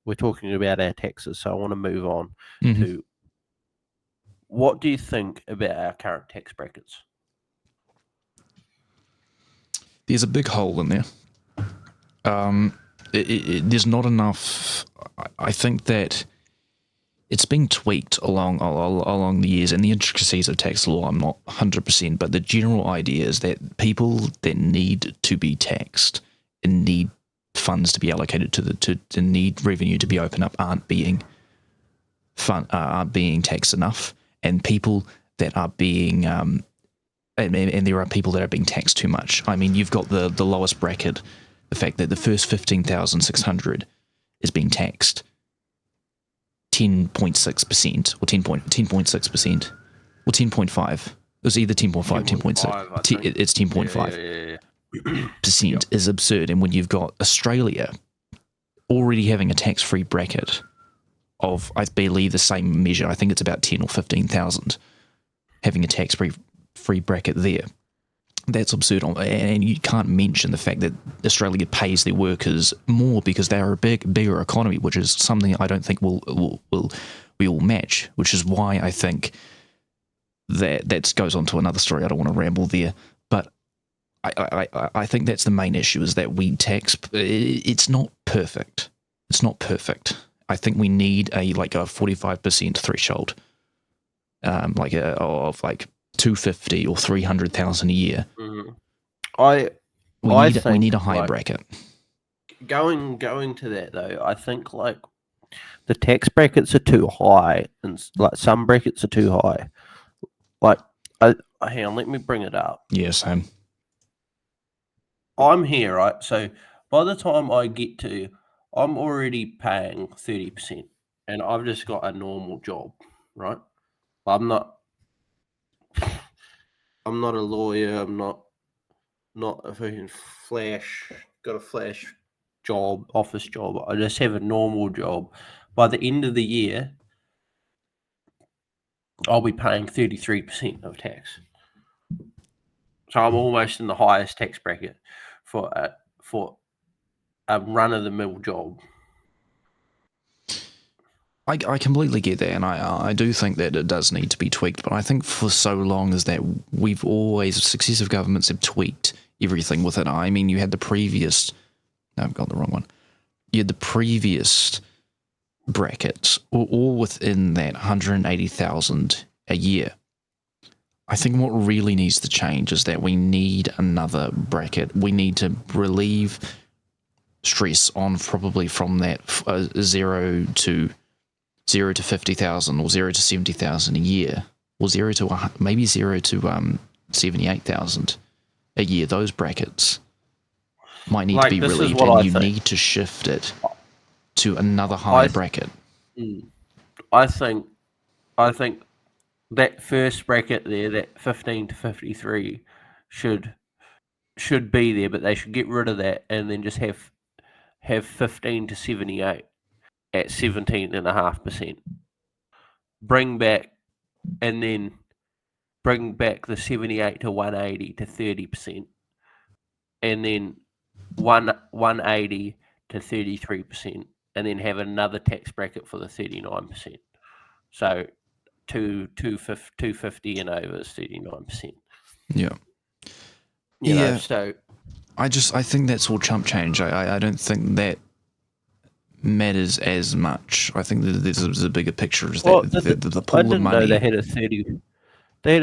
we're talking about our taxes, so I want to move on Mhm. to what do you think about our current tax brackets? There's a big hole in there. There's not enough. I think that it's been tweaked along the years, and the intricacies of tax law, I'm not 100%, but the general idea is that people that need to be taxed and need funds to be allocated to need revenue to be opened up aren't being taxed enough, and people that are being and there are people that are being taxed too much. I mean, you've got the lowest bracket, the fact that the first 15,600 is being taxed 10.6% or 10.6% or 10.5. It was either 10.5, 10.6. It's 10.5% Yep. is absurd. And when you've got Australia already having a tax-free bracket of, I believe, the same measure, I think it's about 10 or 15,000, having a tax-free bracket there. That's absurd, and you can't mention the fact that Australia pays their workers more because they are a bigger economy, which is something I don't think we will match. Which is why I think that goes on to another story. I don't want to ramble there, but I think that's the main issue: is that we tax. It's not perfect. It's not perfect. I think we need a 45% threshold, of 250 or 300,000 a year. Mm-hmm. We need a higher bracket. Going to that though, I think the tax brackets are too high, and some brackets are too high. Hang on, let me bring it up. Yeah, same. I'm here, right? So by the time I get to, I'm already paying 30%, and I've just got a normal job, right? I'm not a lawyer. I'm not a freaking got a flash job, office job. I just have a normal job. By the end of the year, I'll be paying 33% of tax. So I'm almost in the highest tax bracket for a run of the mill job. I completely get that, and I do think that it does need to be tweaked. But I think for so long as that we've always successive governments have tweaked everything with it. I mean, you had the previous. No, I've got the wrong one. You had the previous brackets, all within that 180,000 a year. I think what really needs to change is that we need another bracket. We need to relieve stress on probably from that 0 to 50,000 or 0 to 70,000 a year, or 0 to 78,000 a year. Those brackets might need to be relieved, and you need to shift it to another higher bracket. I think that first bracket there, that 15 to 53, should be there, but they should get rid of that and then just have 15 to 78 at 17.5%. Bring back the 78 to 180 to 30%, and then 180 to 33%, and then have another tax bracket for the 39%. So 250 and over is 39%. Yeah. So I think that's all chump change. I don't think that matters as much. I think that there's a bigger picture. Is that the pool of money? Know they had a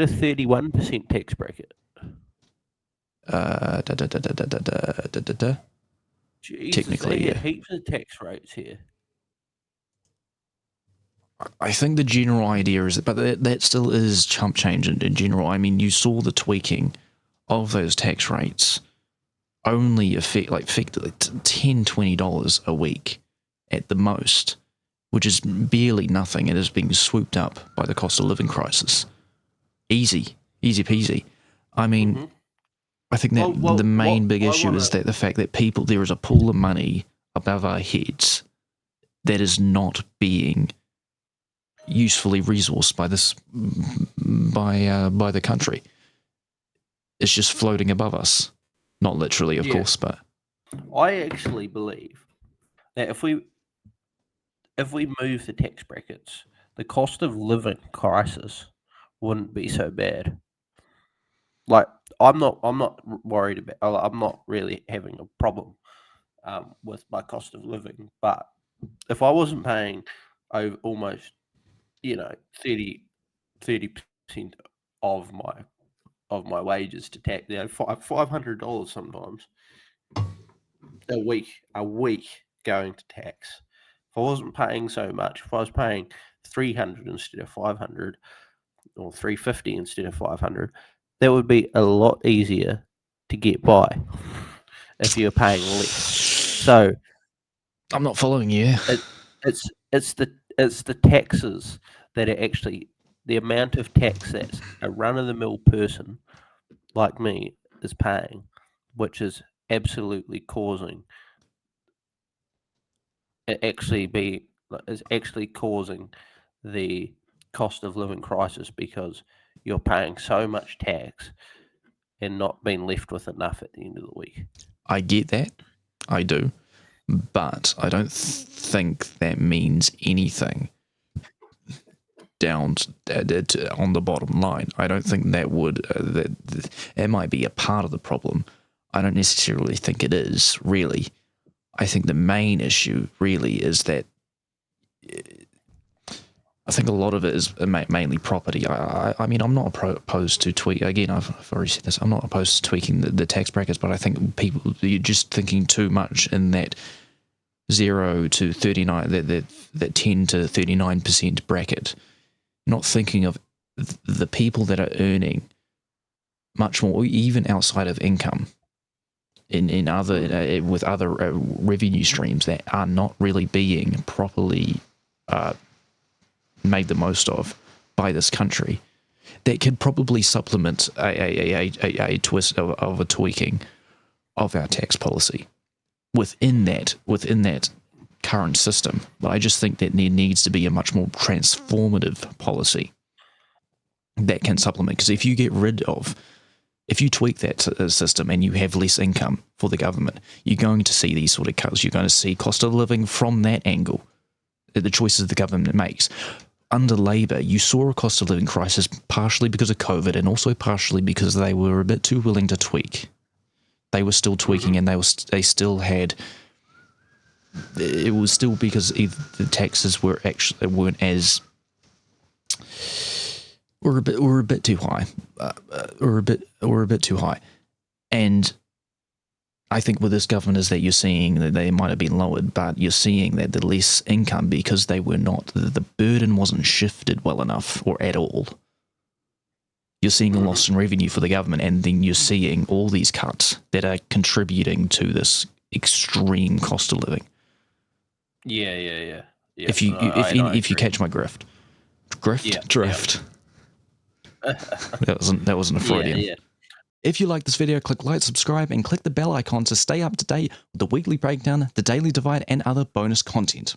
31% tax bracket. Jesus, technically, yeah. Heaps of tax rates here. I think the general idea is, but that still is chump change in general. I mean, you saw the tweaking of those tax rates only affect $10, $20 a week at the most, which is barely nothing. It is being swooped up by the cost of living crisis. Easy peasy. I mean, I think that the main big issue is that the fact that there is a pool of money above our heads that is not being usefully resourced by the country. It's just floating above us. Not literally, of course, but I actually believe that if we if we move the tax brackets, the cost of living crisis wouldn't be so bad. Like I'm not worried about. I'm not really having a problem with my cost of living. But if I wasn't paying over almost 30 percent of my wages to tax, $500 sometimes a week going to tax. If I wasn't paying so much, if I was paying 300 instead of 500 or 350 instead of 500, that would be a lot easier to get by if you're paying less. So I'm not following you. it's the taxes that are actually the amount of tax that a run of the mill person like me is paying, which is absolutely causing is actually causing the cost of living crisis because you're paying so much tax and not being left with enough at the end of the week. I get that. I do. But I don't think that means anything down on the bottom line. I don't think that would it might be a part of the problem. I don't necessarily think it is, really. I think the main issue really is that I think a lot of it is mainly property. I mean, I'm not opposed to tweak. Again, I've already said this. I'm not opposed to tweaking the tax brackets, but I think you're just thinking too much in that 0 to 39, that 10 to 39% bracket. Not thinking of the people that are earning much more, even outside of income, in other with other revenue streams that are not really being properly made the most of by this country, that could probably supplement a twist of a tweaking of our tax policy within that current system. But I just think that there needs to be a much more transformative policy that can supplement. Because if you tweak that system and you have less income for the government, you're going to see these sort of cuts. You're going to see cost of living from that angle, the choices the government makes. Under Labour, you saw a cost of living crisis partially because of COVID and also partially because they were a bit too willing to tweak. They were still tweaking, and they still had. It was still because the taxes weren't a bit too high, or a bit too high, and I think with this government is that you're seeing that they might have been lowered, but you're seeing that the less income because they were not the burden wasn't shifted well enough or at all. You're seeing a loss in revenue for the government, and then you're seeing all these cuts that are contributing to this extreme cost of living. Yeah. If you catch my drift. That wasn't a Freudian. Yeah. If you like this video, click like, subscribe, and click the bell icon to stay up to date with the weekly breakdown, the daily divide, and other bonus content.